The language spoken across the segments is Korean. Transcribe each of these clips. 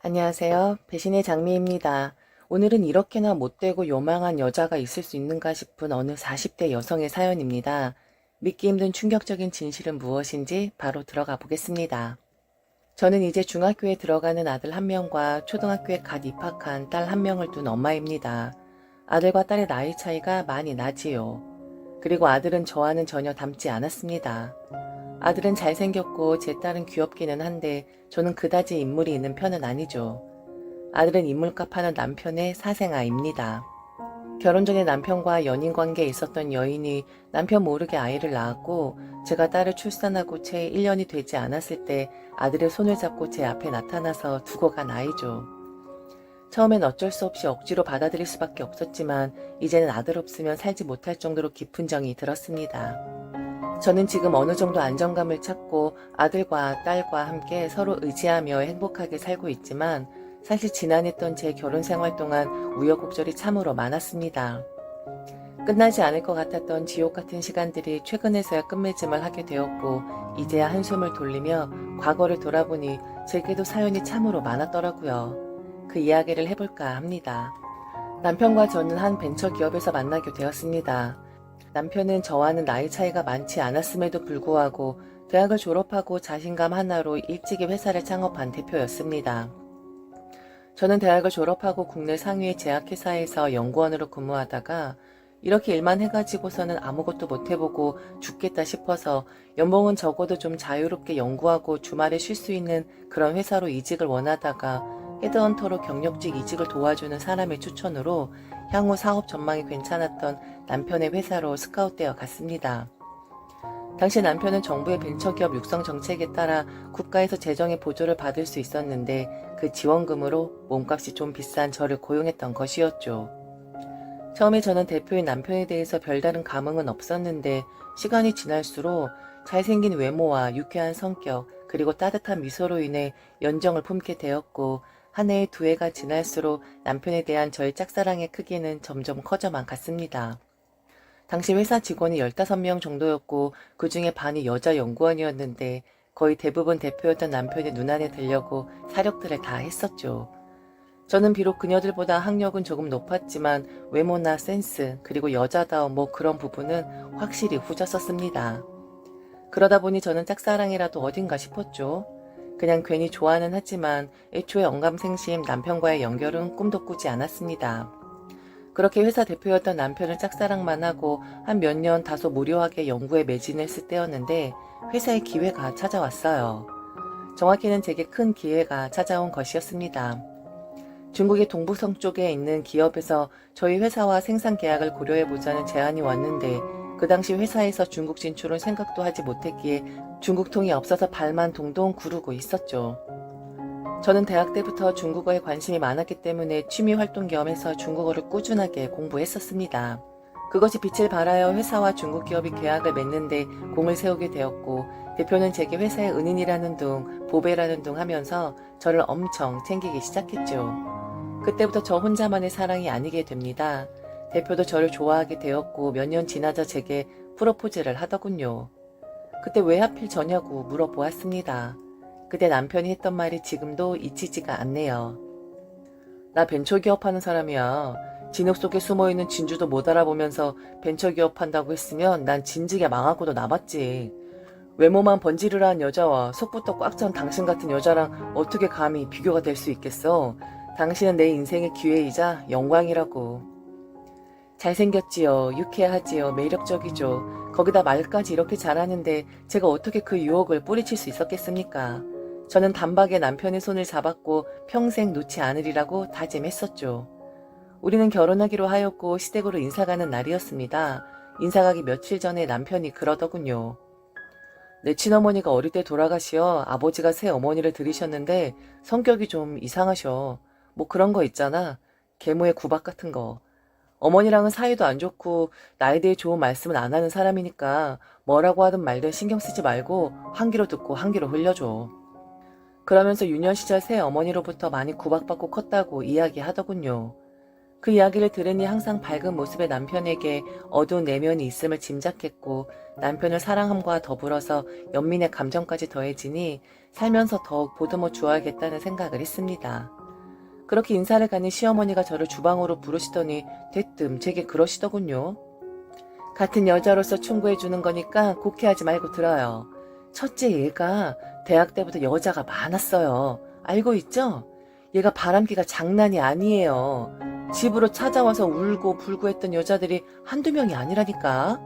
안녕하세요. 배신의 장미입니다. 오늘은 이렇게나 못되고 요망한 여자가 있을 수 있는가 싶은 어느 40대 여성의 사연입니다. 믿기 힘든 충격적인 진실은 무엇인지 바로 들어가 보겠습니다. 저는 이제 중학교에 들어가는 아들 한 명과 초등학교에 갓 입학한 딸 한 명을 둔 엄마입니다. 아들과 딸의 나이 차이가 많이 나지요. 그리고 아들은 저와는 전혀 닮지 않았습니다. 아들은 잘생겼고 제 딸은 귀엽기는 한데 저는 그다지 인물이 있는 편은 아니죠. 아들은 인물값 하는 남편의 사생아입니다. 결혼 전에 남편과 연인 관계에 있었던 여인이 남편 모르게 아이를 낳았고 제가 딸을 출산하고 채 1년이 되지 않았을 때 아들의 손을 잡고 제 앞에 나타나서 두고 간 아이죠. 처음엔 어쩔 수 없이 억지로 받아들일 수밖에 없었지만 이제는 아들 없으면 살지 못할 정도로 깊은 정이 들었습니다. 저는 지금 어느 정도 안정감을 찾고 아들과 딸과 함께 서로 의지하며 행복하게 살고 있지만 사실 지난했던 제 결혼 생활 동안 우여곡절이 참으로 많았습니다. 끝나지 않을 것 같았던 지옥 같은 시간들이 최근에서야 끝맺음을 하게 되었고 이제야 한숨을 돌리며 과거를 돌아보니 제게도 사연이 참으로 많았더라고요. 그 이야기를 해볼까 합니다. 남편과 저는 한 벤처기업에서 만나게 되었습니다. 남편은 저와는 나이 차이가 많지 않았음에도 불구하고 대학을 졸업하고 자신감 하나로 일찍이 회사를 창업한 대표였습니다. 저는 대학을 졸업하고 국내 상위의 제약회사에서 연구원으로 근무하다가 이렇게 일만 해가지고서는 아무것도 못해보고 죽겠다 싶어서 연봉은 적어도 좀 자유롭게 연구하고 주말에 쉴 수 있는 그런 회사로 이직을 원하다가 헤드헌터로 경력직 이직을 도와주는 사람의 추천으로 향후 사업 전망이 괜찮았던 남편의 회사로 스카웃되어 갔습니다. 당시 남편은 정부의 벤처기업 육성 정책에 따라 국가에서 재정의 보조를 받을 수 있었는데 그 지원금으로 몸값이 좀 비싼 저를 고용했던 것이었죠. 처음에 저는 대표인 남편에 대해서 별다른 감흥은 없었는데 시간이 지날수록 잘생긴 외모와 유쾌한 성격 그리고 따뜻한 미소로 인해 연정을 품게 되었고 한 해에 두 해가 지날수록 남편에 대한 저의 짝사랑의 크기는 점점 커져만 갔습니다. 당시 회사 직원이 15명 정도였고 그 중에 반이 여자 연구원이었는데 거의 대부분 대표였던 남편의 눈안에 들려고 사력들을 다 했었죠. 저는 비록 그녀들보다 학력은 조금 높았지만 외모나 센스 그리고 여자다움 뭐 그런 부분은 확실히 후졌었습니다. 그러다 보니 저는 짝사랑이라도 어딘가 싶었죠. 그냥 괜히 좋아는 하지만 애초에 언감생심 남편과의 연결은 꿈도 꾸지 않았습니다. 그렇게 회사 대표였던 남편을 짝사랑만 하고 한 몇 년 다소 무료하게 연구에 매진했을 때였는데 회사에 기회가 찾아왔어요. 정확히는 제게 큰 기회가 찾아온 것이었습니다. 중국의 동부성 쪽에 있는 기업에서 저희 회사와 생산 계약을 고려해보자는 제안이 왔는데 그 당시 회사에서 중국 진출은 생각도 하지 못했기에 중국통이 없어서 발만 동동 구르고 있었죠. 저는 대학 때부터 중국어에 관심이 많았기 때문에 취미 활동 겸해서 중국어를 꾸준하게 공부했었습니다. 그것이 빛을 발하여 회사와 중국 기업이 계약을 맺는데 공을 세우게 되었고 대표는 제게 회사의 은인이라는 둥, 보배라는 둥 하면서 저를 엄청 챙기기 시작했죠. 그때부터 저 혼자만의 사랑이 아니게 됩니다. 대표도 저를 좋아하게 되었고 몇 년 지나자 제게 프로포즈를 하더군요. 그때 왜 하필 저냐고 물어보았습니다. 그때 남편이 했던 말이 지금도 잊히지가 않네요. 나 벤처기업 하는 사람이야. 진흙 속에 숨어있는 진주도 못 알아보면서 벤처기업 한다고 했으면 난 진즉에 망하고도 남았지. 외모만 번지르르한 여자와 속부터 꽉 찬 당신 같은 여자랑 어떻게 감히 비교가 될 수 있겠어. 당신은 내 인생의 기회이자 영광이라고. 잘생겼지요. 유쾌하지요. 매력적이죠. 거기다 말까지 이렇게 잘하는데 제가 어떻게 그 유혹을 뿌리칠 수 있었겠습니까? 저는 단박에 남편의 손을 잡았고 평생 놓지 않으리라고 다짐했었죠. 우리는 결혼하기로 하였고 시댁으로 인사가는 날이었습니다. 인사가기 며칠 전에 남편이 그러더군요. 내 친어머니가 어릴 때 돌아가시어 아버지가 새 어머니를 들이셨는데 성격이 좀 이상하셔. 뭐 그런 거 있잖아. 계모의 구박 같은 거. 어머니랑은 사이도 안 좋고 나에 대해 좋은 말씀은 안 하는 사람이니까 뭐라고 하든 말든 신경 쓰지 말고 한 귀로 듣고 한 귀로 흘려줘. 그러면서 유년 시절 새 어머니로부터 많이 구박받고 컸다고 이야기하더군요. 그 이야기를 들으니 항상 밝은 모습의 남편에게 어두운 내면이 있음을 짐작했고 남편을 사랑함과 더불어서 연민의 감정까지 더해지니 살면서 더욱 보듬어 주어야겠다는 생각을 했습니다. 그렇게 인사를 가니 시어머니가 저를 주방으로 부르시더니 대뜸 제게 그러시더군요. 같은 여자로서 충고해주는 거니까 곡해하지 말고 들어요. 첫째 얘가 대학 때부터 여자가 많았어요. 알고 있죠? 얘가 바람기가 장난이 아니에요. 집으로 찾아와서 울고 불고 했던 여자들이 한두 명이 아니라니까.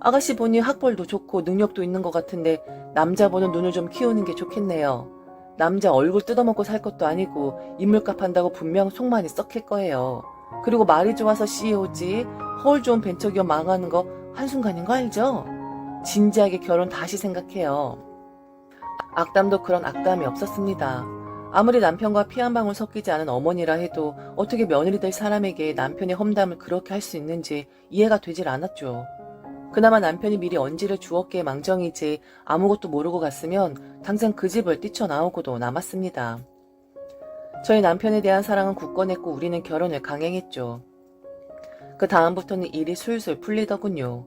아가씨 보니 학벌도 좋고 능력도 있는 것 같은데 남자 보는 눈을 좀 키우는 게 좋겠네요. 남자 얼굴 뜯어먹고 살 것도 아니고 인물값 한다고 분명 속 많이 썩힐 거예요. 그리고 말이 좋아서 CEO지 허울 좋은 벤처기업 망하는 거 한순간인 거 알죠? 진지하게 결혼 다시 생각해요. 악담도 그런 악담이 없었습니다. 아무리 남편과 피 한 방울 섞이지 않은 어머니라 해도 어떻게 며느리 될 사람에게 남편의 험담을 그렇게 할 수 있는지 이해가 되질 않았죠. 그나마 남편이 미리 언지를 주었기에 망정이지 아무것도 모르고 갔으면 당장 그 집을 뛰쳐나오고도 남았습니다. 저희 남편에 대한 사랑은 굳건했고 우리는 결혼을 강행했죠. 그 다음부터는 일이 술술 풀리더군요.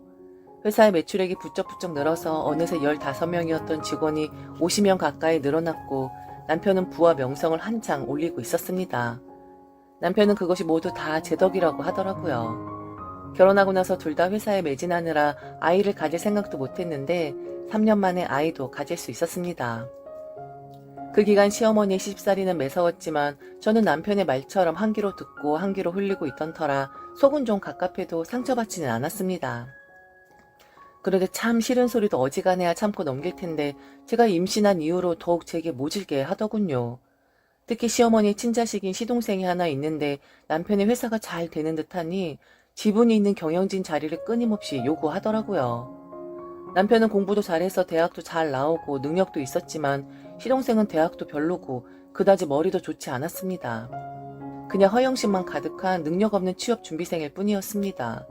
회사의 매출액이 부쩍부쩍 늘어서 어느새 15명이었던 직원이 50명 가까이 늘어났고 남편은 부와 명성을 한창 올리고 있었습니다. 남편은 그것이 모두 다 제 덕이라고 하더라고요. 결혼하고 나서 둘 다 회사에 매진하느라 아이를 가질 생각도 못했는데 3년 만에 아이도 가질 수 있었습니다. 그 기간 시어머니의 시집살이는 매서웠지만 저는 남편의 말처럼 한 귀로 듣고 한 귀로 흘리고 있던 터라 속은 좀 갑갑해도 상처받지는 않았습니다. 그런데 참 싫은 소리도 어지간해야 참고 넘길 텐데 제가 임신한 이후로 더욱 제게 모질게 하더군요. 특히 시어머니의 친자식인 시동생이 하나 있는데 남편의 회사가 잘 되는 듯하니 지분이 있는 경영진 자리를 끊임없이 요구하더라고요. 남편은 공부도 잘해서 대학도 잘 나오고 능력도 있었지만 시동생은 대학도 별로고 그다지 머리도 좋지 않았습니다. 그냥 허영심만 가득한 능력 없는 취업 준비생일 뿐이었습니다.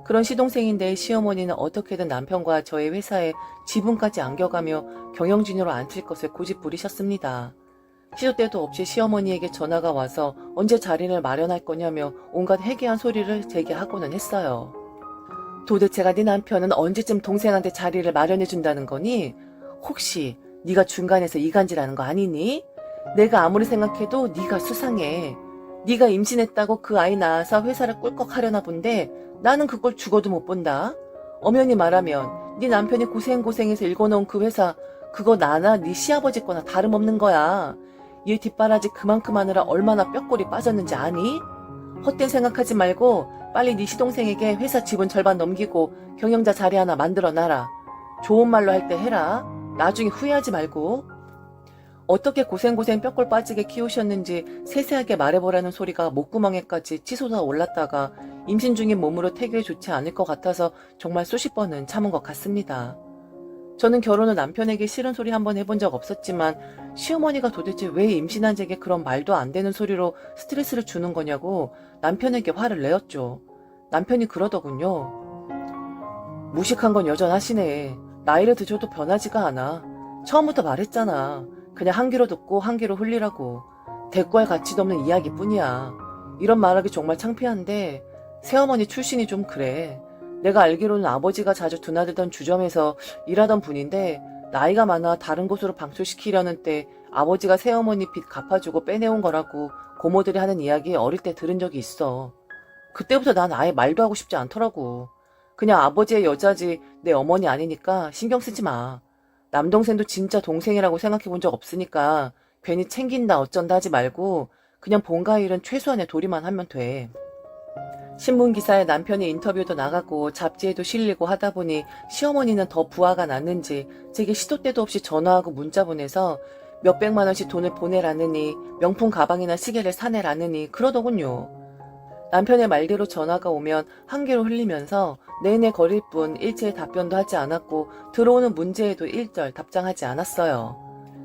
그런 시동생인데 시어머니는 어떻게든 남편과 저의 회사에 지분까지 안겨가며 경영진으로 앉힐 것을 고집 부리셨습니다. 시도 때도 없이 시어머니에게 전화가 와서 언제 자리를 마련할 거냐며 온갖 해괴한 소리를 제게 하고는 했어요. 도대체가 네 남편은 언제쯤 동생한테 자리를 마련해 준다는 거니? 혹시 네가 중간에서 이간질하는 거 아니니? 내가 아무리 생각해도 네가 수상해. 네가 임신했다고 그 아이 낳아서 회사를 꿀꺽 하려나 본데 나는 그걸 죽어도 못 본다. 엄연히 말하면 네 남편이 고생고생해서 일궈놓은 그 회사 그거 나나 네 시아버지 거나 다름없는 거야. 얘 뒷바라지 그만큼 하느라 얼마나 뼈골이 빠졌는지 아니? 헛된 생각하지 말고 빨리 네 시동생에게 회사 지분 절반 넘기고 경영자 자리 하나 만들어놔라. 좋은 말로 할 때 해라. 나중에 후회하지 말고. 어떻게 고생고생 뼈골 빠지게 키우셨는지 세세하게 말해보라는 소리가 목구멍에까지 치솟아 올랐다가 임신 중인 몸으로 태교에 좋지 않을 것 같아서 정말 수십 번은 참은 것 같습니다. 저는 결혼을 남편에게 싫은 소리 한번 해본 적 없었지만 시어머니가 도대체 왜 임신한 제게 그런 말도 안 되는 소리로 스트레스를 주는 거냐고 남편에게 화를 내었죠. 남편이 그러더군요. 무식한 건 여전하시네. 나이를 드셔도 변하지가 않아. 처음부터 말했잖아. 그냥 한 귀로 듣고 한 귀로 흘리라고. 대꾸할 가치도 없는 이야기뿐이야. 이런 말하기 정말 창피한데 새어머니 출신이 좀 그래. 내가 알기로는 아버지가 자주 드나들던 주점에서 일하던 분인데 나이가 많아 다른 곳으로 방출시키려는 때 아버지가 새어머니 빚 갚아주고 빼내온 거라고 고모들이 하는 이야기 어릴 때 들은 적이 있어. 그때부터 난 아예 말도 하고 싶지 않더라고. 그냥 아버지의 여자지 내 어머니 아니니까 신경 쓰지 마. 남동생도 진짜 동생이라고 생각해 본 적 없으니까 괜히 챙긴다 어쩐다 하지 말고 그냥 본가 일은 최소한의 도리만 하면 돼. 신문기사에 남편의 인터뷰도 나가고 잡지에도 실리고 하다 보니 시어머니는 더 부하가 났는지 제게 시도 때도 없이 전화하고 문자 보내서 몇백만 원씩 돈을 보내라느니 명품 가방이나 시계를 사내라느니 그러더군요. 남편의 말대로 전화가 오면 한 귀로 흘리면서 내내 거릴 뿐 일체의 답변도 하지 않았고 들어오는 문제에도 일절 답장하지 않았어요.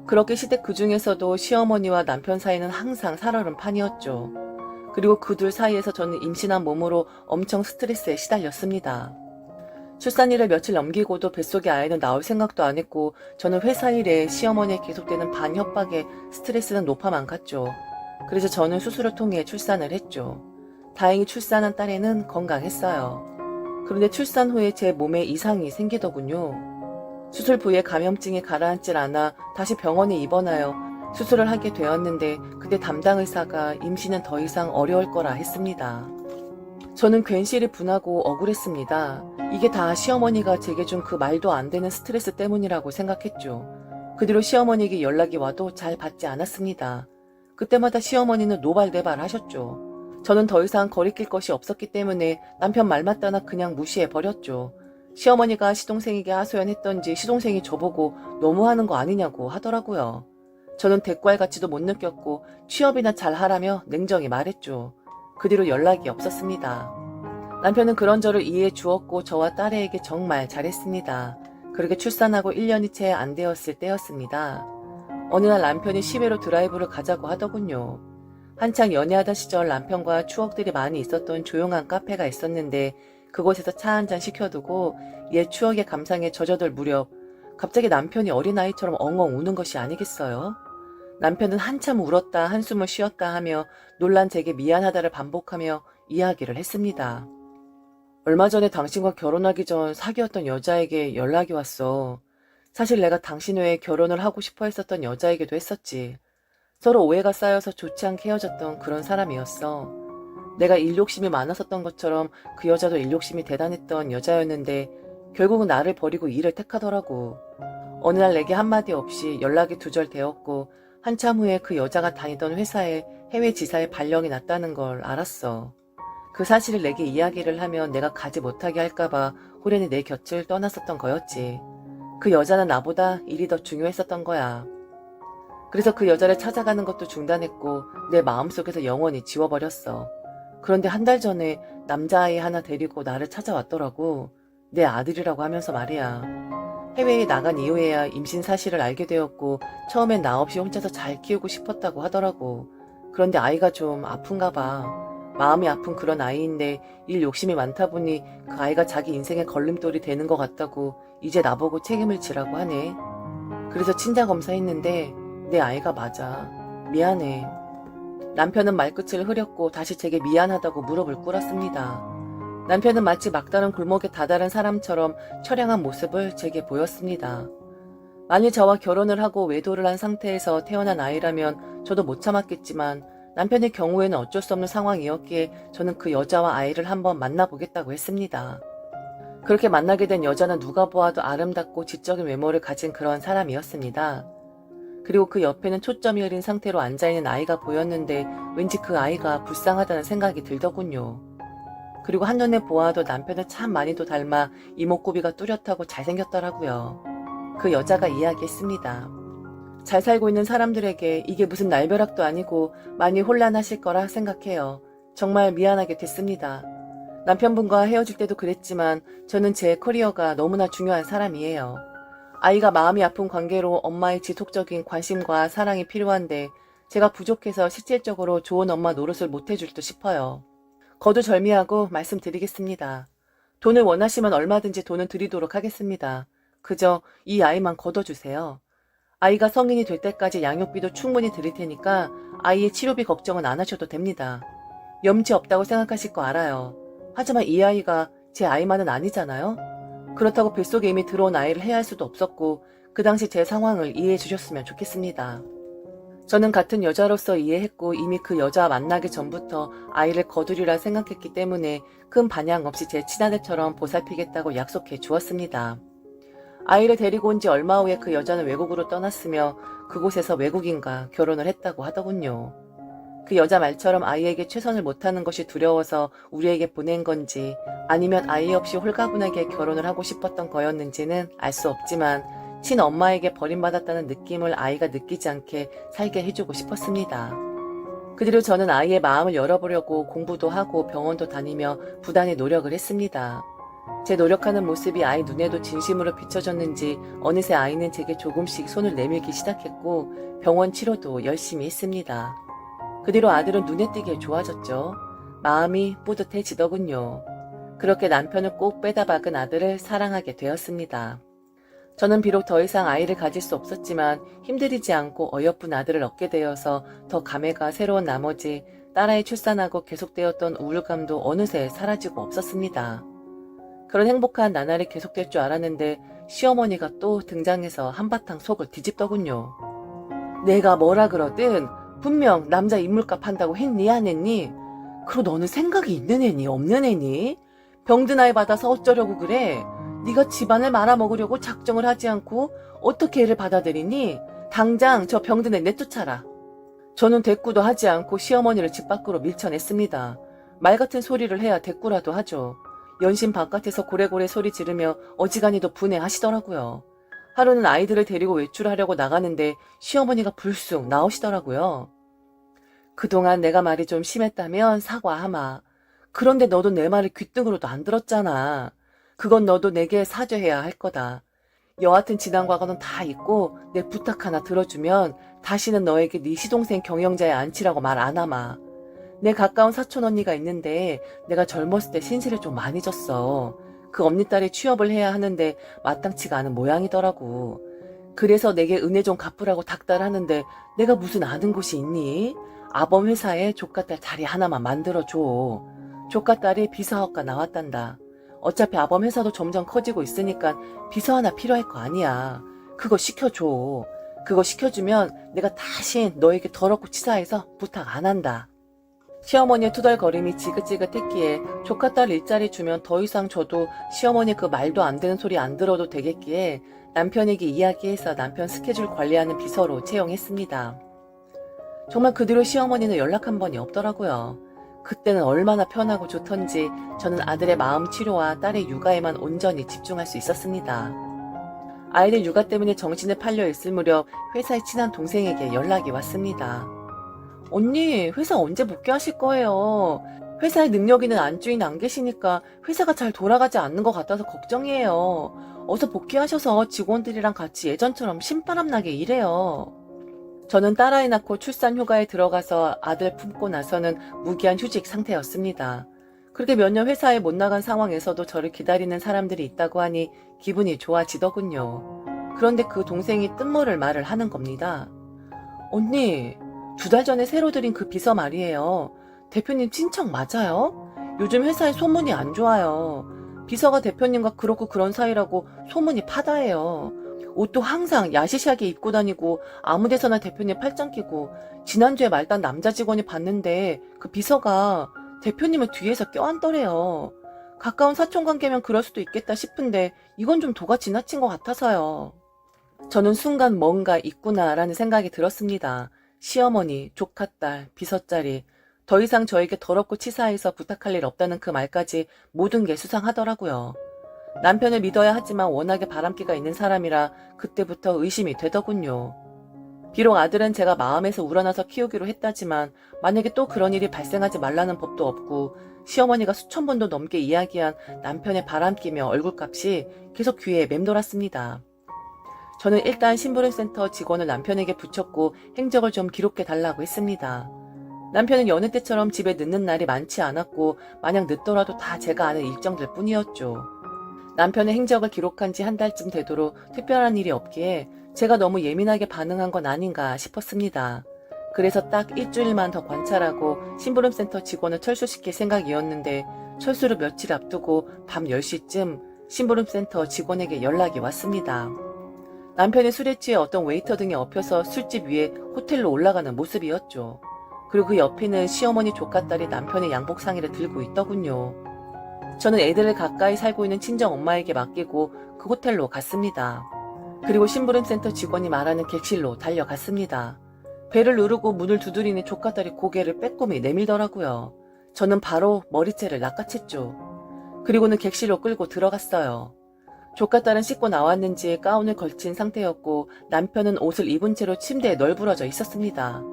그렇게 시댁 그중에서도 시어머니와 남편 사이는 항상 살얼음 판이었죠. 그리고 그 둘 사이에서 저는 임신한 몸으로 엄청 스트레스에 시달렸습니다. 출산일을 며칠 넘기고도 뱃속의 아이는 나올 생각도 안 했고 저는 회사 일에 시어머니의 계속되는 반협박에 스트레스는 높아만 갔죠. 그래서 저는 수술을 통해 출산을 했죠. 다행히 출산한 딸애는 건강했어요. 그런데 출산 후에 제 몸에 이상이 생기더군요. 수술 부위에 감염증이 가라앉질 않아 다시 병원에 입원하여 수술을 하게 되었는데 그때 담당 의사가 임신은 더 이상 어려울 거라 했습니다. 저는 괜시리 분하고 억울했습니다. 이게 다 시어머니가 제게 준 그 말도 안 되는 스트레스 때문이라고 생각했죠. 그 뒤로 시어머니에게 연락이 와도 잘 받지 않았습니다. 그때마다 시어머니는 노발대발 하셨죠. 저는 더 이상 거리낄 것이 없었기 때문에 남편 말 맞다나 그냥 무시해버렸죠. 시어머니가 시동생에게 하소연했던지 시동생이 저보고 너무하는 거 아니냐고 하더라고요. 저는 대꾸할 가치도 못 느꼈고 취업이나 잘 하라며 냉정히 말했죠. 그 뒤로 연락이 없었습니다. 남편은 그런 저를 이해해 주었고 저와 딸애에게 정말 잘했습니다. 그렇게 출산하고 1년이 채 안 되었을 때였습니다. 어느 날 남편이 시외로 드라이브를 가자고 하더군요. 한창 연애하던 시절 남편과 추억들이 많이 있었던 조용한 카페가 있었는데 그곳에서 차 한잔 시켜두고 옛 추억의 감상에 젖어들 무렵 갑자기 남편이 어린아이처럼 엉엉 우는 것이 아니겠어요? 남편은 한참 울었다 한숨을 쉬었다 하며 놀란 제게 미안하다를 반복하며 이야기를 했습니다. 얼마 전에 당신과 결혼하기 전 사귀었던 여자에게 연락이 왔어. 사실 내가 당신 외에 결혼을 하고 싶어 했었던 여자이기도 했었지. 서로 오해가 쌓여서 좋지 않게 헤어졌던 그런 사람이었어. 내가 일욕심이 많았었던 것처럼 그 여자도 일욕심이 대단했던 여자였는데 결국은 나를 버리고 일을 택하더라고. 어느 날 내게 한마디 없이 연락이 두절되었고 한참 후에 그 여자가 다니던 회사에 해외 지사에 발령이 났다는 걸 알았어. 그 사실을 내게 이야기를 하면 내가 가지 못하게 할까봐 호련히 내 곁을 떠났었던 거였지. 그 여자는 나보다 일이 더 중요했었던 거야. 그래서 그 여자를 찾아가는 것도 중단했고 내 마음속에서 영원히 지워버렸어. 그런데 한 달 전에 남자아이 하나 데리고 나를 찾아왔더라고. 내 아들이라고 하면서 말이야. 해외에 나간 이후에야 임신 사실을 알게 되었고 처음엔 나 없이 혼자서 잘 키우고 싶었다고 하더라고. 그런데 아이가 좀 아픈가 봐. 마음이 아픈 그런 아이인데 일 욕심이 많다 보니 그 아이가 자기 인생의 걸림돌이 되는 것 같다고 이제 나보고 책임을 지라고 하네. 그래서 친자검사 했는데 내 아이가 맞아. 미안해. 남편은 말끝을 흐렸고 다시 제게 미안하다고 무릎을 꿇었습니다. 남편은 마치 막다른 골목에 다다른 사람처럼 처량한 모습을 제게 보였습니다. 만일 저와 결혼을 하고 외도를 한 상태에서 태어난 아이라면 저도 못 참았겠지만 남편의 경우에는 어쩔 수 없는 상황이었기에 저는 그 여자와 아이를 한번 만나보겠다고 했습니다. 그렇게 만나게 된 여자는 누가 보아도 아름답고 지적인 외모를 가진 그런 사람이었습니다. 그리고 그 옆에는 초점이 흐린 상태로 앉아있는 아이가 보였는데 왠지 그 아이가 불쌍하다는 생각이 들더군요. 그리고 한눈에 보아도 남편을 참 많이도 닮아 이목구비가 뚜렷하고 잘생겼더라고요. 그 여자가 이야기했습니다. 잘 살고 있는 사람들에게 이게 무슨 날벼락도 아니고 많이 혼란하실 거라 생각해요. 정말 미안하게 됐습니다. 남편분과 헤어질 때도 그랬지만 저는 제 커리어가 너무나 중요한 사람이에요. 아이가 마음이 아픈 관계로 엄마의 지속적인 관심과 사랑이 필요한데 제가 부족해서 실질적으로 좋은 엄마 노릇을 못해줄 듯 싶어요. 거두절미하고 말씀드리겠습니다. 돈을 원하시면 얼마든지 돈은 드리도록 하겠습니다. 그저 이 아이만 거둬주세요. 아이가 성인이 될 때까지 양육비도 충분히 드릴 테니까 아이의 치료비 걱정은 안 하셔도 됩니다. 염치 없다고 생각하실 거 알아요. 하지만 이 아이가 제 아이만은 아니잖아요? 그렇다고 뱃속에 이미 들어온 아이를 해야 할 수도 없었고 그 당시 제 상황을 이해해 주셨으면 좋겠습니다. 저는 같은 여자로서 이해했고 이미 그 여자와 만나기 전부터 아이를 거두리라 생각했기 때문에 큰 반향 없이 제 친아들처럼 보살피겠다고 약속해 주었습니다. 아이를 데리고 온 지 얼마 후에 그 여자는 외국으로 떠났으며 그곳에서 외국인과 결혼을 했다고 하더군요. 그 여자 말처럼 아이에게 최선을 못하는 것이 두려워서 우리에게 보낸 건지 아니면 아이 없이 홀가분하게 결혼을 하고 싶었던 거였는지는 알 수 없지만 친엄마에게 버림받았다는 느낌을 아이가 느끼지 않게 살게 해주고 싶었습니다. 그 뒤로 저는 아이의 마음을 열어보려고 공부도 하고 병원도 다니며 부단히 노력을 했습니다. 제 노력하는 모습이 아이 눈에도 진심으로 비춰졌는지 어느새 아이는 제게 조금씩 손을 내밀기 시작했고 병원 치료도 열심히 했습니다. 그 뒤로 아들은 눈에 띄게 좋아졌죠. 마음이 뿌듯해지더군요. 그렇게 남편을 꼭 빼다 박은 아들을 사랑하게 되었습니다. 저는 비록 더 이상 아이를 가질 수 없었지만 힘들이지 않고 어여쁜 아들을 얻게 되어서 더 감회가 새로운 나머지 딸아이 출산하고 계속되었던 우울감도 어느새 사라지고 없었습니다. 그런 행복한 나날이 계속될 줄 알았는데 시어머니가 또 등장해서 한바탕 속을 뒤집더군요. 내가 뭐라 그러든 분명 남자 인물값 한다고 했니 안 했니? 그럼 너는 생각이 있는 애니 없는 애니? 병든 아이 받아서 어쩌려고 그래? 네가 집안을 말아먹으려고 작정을 하지 않고 어떻게 애를 받아들이니? 당장 저 병든 애 내쫓아라. 저는 대꾸도 하지 않고 시어머니를 집 밖으로 밀쳐냈습니다. 말 같은 소리를 해야 대꾸라도 하죠. 연신 바깥에서 고래고래 소리 지르며 어지간히도 분해하시더라고요. 하루는 아이들을 데리고 외출하려고 나가는데 시어머니가 불쑥 나오시더라고요. 그동안 내가 말이 좀 심했다면 사과하마. 그런데 너도 내 말을 귓등으로도 안 들었잖아. 그건 너도 내게 사죄해야 할 거다. 여하튼 지난 과거는 다 잊고 내 부탁 하나 들어주면 다시는 너에게 네 시동생 경영자에 앉히라고 말 안 하마. 내 가까운 사촌 언니가 있는데 내가 젊었을 때 신세를 좀 많이 졌어. 그 언니딸이 취업을 해야 하는데 마땅치가 않은 모양이더라고. 그래서 내게 은혜 좀 갚으라고 닥달하는데 내가 무슨 아는 곳이 있니? 아범 회사에 조카딸 자리 하나만 만들어줘. 조카딸이 비서학과 나왔단다. 어차피 아범 회사도 점점 커지고 있으니까 비서 하나 필요할 거 아니야. 그거 시켜줘. 그거 시켜주면 내가 다신 너에게 더럽고 치사해서 부탁 안 한다. 시어머니의 투덜거림이 지긋지긋했기에 조카딸 일자리 주면 더 이상 저도 시어머니 그 말도 안 되는 소리 안 들어도 되겠기에 남편에게 이야기해서 남편 스케줄 관리하는 비서로 채용했습니다. 정말 그 뒤로 시어머니는 연락 한 번이 없더라고요. 그때는 얼마나 편하고 좋던지 저는 아들의 마음 치료와 딸의 육아에만 온전히 집중할 수 있었습니다. 아이들 육아 때문에 정신을 팔려 있을 무렵 회사의 친한 동생에게 연락이 왔습니다. 언니, 회사 언제 복귀하실 거예요? 회사에 능력 있는 안주인 안 계시니까 회사가 잘 돌아가지 않는 것 같아서 걱정이에요. 어서 복귀하셔서 직원들이랑 같이 예전처럼 신바람 나게 일해요. 저는 딸아이 낳고 출산 휴가에 들어가서 아들 품고 나서는 무기한 휴직 상태였습니다. 그렇게 몇 년 회사에 못 나간 상황에서도 저를 기다리는 사람들이 있다고 하니 기분이 좋아지더군요. 그런데 그 동생이 뜬모를 말을 하는 겁니다. 언니, 2달 전에 새로 들인 그 비서 말이에요. 대표님 친척 맞아요? 요즘 회사에 소문이 안 좋아요. 비서가 대표님과 그렇고 그런 사이라고 소문이 파다해요. 옷도 항상 야시시하게 입고 다니고 아무 데서나 대표님 팔짱 끼고 지난주에 말단 남자 직원이 봤는데 그 비서가 대표님을 뒤에서 껴안더래요. 가까운 사촌관계면 그럴 수도 있겠다 싶은데 이건 좀 도가 지나친 것 같아서요. 저는 순간 뭔가 있구나라는 생각이 들었습니다. 시어머니, 조카딸, 비서자리, 더 이상 저에게 더럽고 치사해서 부탁할 일 없다는 그 말까지 모든 게 수상하더라고요. 남편을 믿어야 하지만 워낙에 바람기가 있는 사람이라 그때부터 의심이 되더군요. 비록 아들은 제가 마음에서 우러나서 키우기로 했다지만 만약에 또 그런 일이 발생하지 말라는 법도 없고 시어머니가 수천 번도 넘게 이야기한 남편의 바람기며 얼굴값이 계속 귀에 맴돌았습니다. 저는 일단 심부름센터 직원을 남편에게 붙였고 행적을 좀 기록해달라고 했습니다. 남편은 여느 때처럼 집에 늦는 날이 많지 않았고 만약 늦더라도 다 제가 아는 일정들 뿐이었죠. 남편의 행적을 기록한 지 한 달쯤 되도록 특별한 일이 없기에 제가 너무 예민하게 반응한 건 아닌가 싶었습니다. 그래서 딱 일주일만 더 관찰하고 심부름센터 직원을 철수시킬 생각이었는데 철수를 며칠 앞두고 밤 10시쯤 심부름센터 직원에게 연락이 왔습니다. 남편이 술에 취해 어떤 웨이터 등에 엎여서 술집 위에 호텔로 올라가는 모습이었죠. 그리고 그 옆에는 시어머니 조카딸이 남편의 양복 상의를 들고 있더군요. 저는 애들을 가까이 살고 있는 친정 엄마에게 맡기고 그 호텔로 갔습니다. 그리고 심부름센터 직원이 말하는 객실로 달려갔습니다. 배를 누르고 문을 두드리니 조카딸이 고개를 빼꼼히 내밀더라고요. 저는 바로 머리채를 낚아챘죠. 그리고는 객실로 끌고 들어갔어요. 조카딸은 씻고 나왔는지 가운을 걸친 상태였고 남편은 옷을 입은 채로 침대에 널브러져 있었습니다.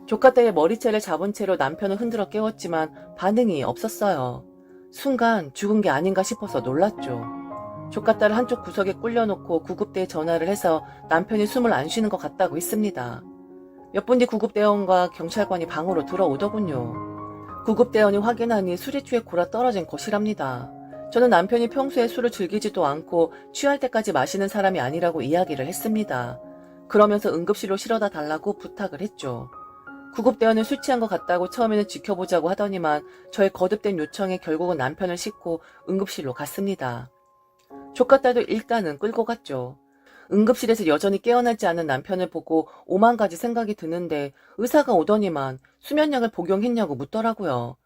조카딸의 머리채를 잡은 채로 남편을 흔들어 깨웠지만 반응이 없었어요. 순간 죽은 게 아닌가 싶어서 놀랐죠. 조카딸을 한쪽 구석에 꿀려놓고 구급대에 전화를 해서 남편이 숨을 안 쉬는 것 같다고 했습니다. 몇 분 뒤 구급대원과 경찰관이 방으로 들어오더군요. 구급대원이 확인하니 술에 취해 골아 떨어진 것이랍니다. 저는 남편이 평소에 술을 즐기지도 않고 취할 때까지 마시는 사람이 아니라고 이야기를 했습니다. 그러면서 응급실로 실어다 달라고 부탁을 했죠. 구급대원은 술 취한 것 같다고 처음에는 지켜보자고 하더니만 저의 거듭된 요청에 결국은 남편을 싣고 응급실로 갔습니다. 조카딸도 일단은 끌고 갔죠. 응급실에서 여전히 깨어나지 않은 남편을 보고 오만 가지 생각이 드는데 의사가 오더니만 수면약을 복용했냐고 묻더라고요.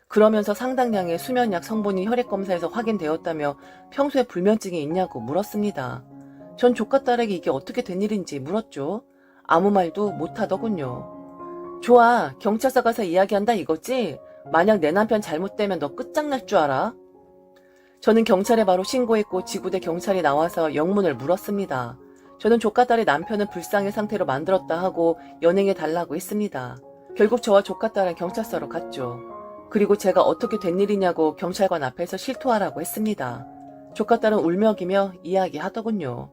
그러면서 상당량의 수면약 성분이 혈액검사에서 확인되었다며 평소에 불면증이 있냐고 물었습니다. 전 조카딸에게 이게 어떻게 된 일인지 물었죠. 아무 말도 못하더군요. 좋아, 경찰서 가서 이야기한다 이거지? 만약 내 남편 잘못되면 너 끝장날 줄 알아? 저는 경찰에 바로 신고했고 지구대 경찰이 나와서 영문을 물었습니다. 저는 조카딸이 남편을 불상의 상태로 만들었다 하고 연행해 달라고 했습니다. 결국 저와 조카딸은 경찰서로 갔죠. 그리고 제가 어떻게 된 일이냐고 경찰관 앞에서 실토하라고 했습니다. 조카딸은 울먹이며 이야기하더군요.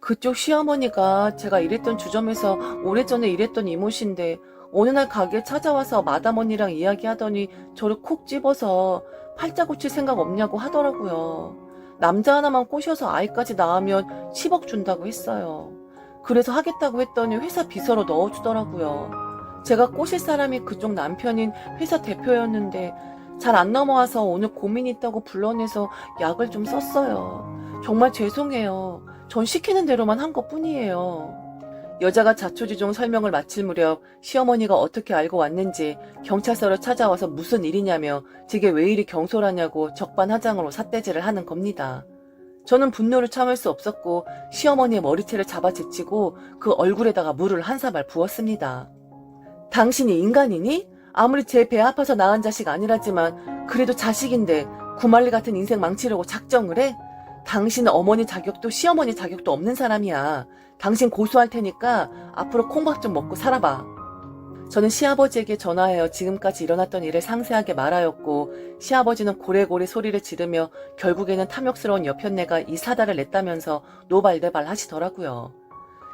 그쪽 시어머니가 제가 일했던 주점에서 오래전에 일했던 이모신데 어느 날 가게에 찾아와서 마담 언니랑 이야기하더니 저를 콕 집어서 팔자 고칠 생각 없냐고 하더라고요. 남자 하나만 꼬셔서 아이까지 낳으면 10억 준다고 했어요. 그래서 하겠다고 했더니 회사 비서로 넣어주더라고요. 제가 꼬실 사람이 그쪽 남편인 회사 대표였는데 잘 안 넘어와서 오늘 고민 있다고 불러내서 약을 좀 썼어요. 정말 죄송해요. 전 시키는 대로만 한 것뿐이에요. 여자가 자초지종 설명을 마칠 무렵 시어머니가 어떻게 알고 왔는지 경찰서로 찾아와서 무슨 일이냐며 제게 왜 이리 경솔하냐고 적반하장으로 삿대질을 하는 겁니다. 저는 분노를 참을 수 없었고 시어머니의 머리채를 잡아 제치고 그 얼굴에다가 물을 한 사발 부었습니다. 당신이 인간이니? 아무리 제 배 아파서 낳은 자식 아니라지만 그래도 자식인데 구말리 같은 인생 망치려고 작정을 해? 당신은 어머니 자격도 시어머니 자격도 없는 사람이야. 당신 고소할 테니까 앞으로 콩밥 좀 먹고 살아봐. 저는 시아버지에게 전화하여 지금까지 일어났던 일을 상세하게 말하였고 시아버지는 고래고래 소리를 지르며 결국에는 탐욕스러운 여편네가 이 사달을 냈다면서 노발대발 하시더라고요.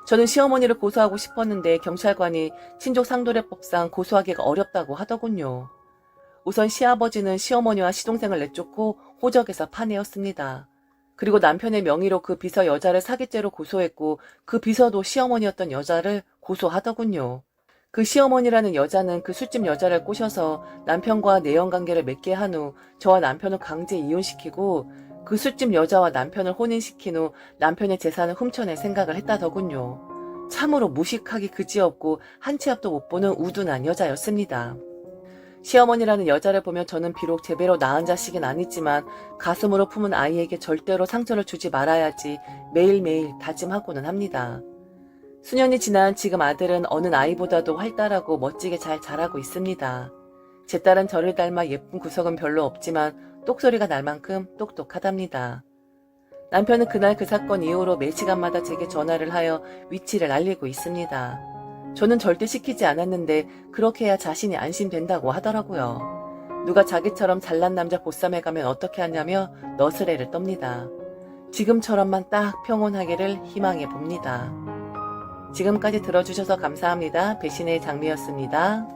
저는 시어머니를 고소하고 싶었는데 경찰관이 친족 상도례법상 고소하기가 어렵다고 하더군요. 우선 시아버지는 시어머니와 시동생을 내쫓고 호적에서 파내었습니다. 그리고 남편의 명의로 그 비서 여자를 사기죄로 고소했고 그 비서도 시어머니였던 여자를 고소하더군요. 그 시어머니라는 여자는 그 술집 여자를 꼬셔서 남편과 내연관계를 맺게 한 후 저와 남편을 강제 이혼시키고 그 술집 여자와 남편을 혼인시킨 후 남편의 재산을 훔쳐낼 생각을 했다더군요. 참으로 무식하기 그지없고 한 치 앞도 못 보는 우둔한 여자였습니다. 시어머니라는 여자를 보면 저는 비록 제대로 낳은 자식은 아니지만 가슴으로 품은 아이에게 절대로 상처를 주지 말아야지 매일매일 다짐하고는 합니다. 수년이 지난 지금 아들은 어느 아이보다도 활달하고 멋지게 잘 자라고 있습니다. 제 딸은 저를 닮아 예쁜 구석은 별로 없지만 똑소리가 날 만큼 똑똑하답니다. 남편은 그날 그 사건 이후로 매 시간마다 제게 전화를 하여 위치를 알리고 있습니다. 저는 절대 시키지 않았는데 그렇게 해야 자신이 안심된다고 하더라고요. 누가 자기처럼 잘난 남자 보쌈에 가면 어떻게 하냐며 너스레를 떱니다. 지금처럼만 딱 평온하기를 희망해 봅니다. 지금까지 들어주셔서 감사합니다. 배신의 장미였습니다.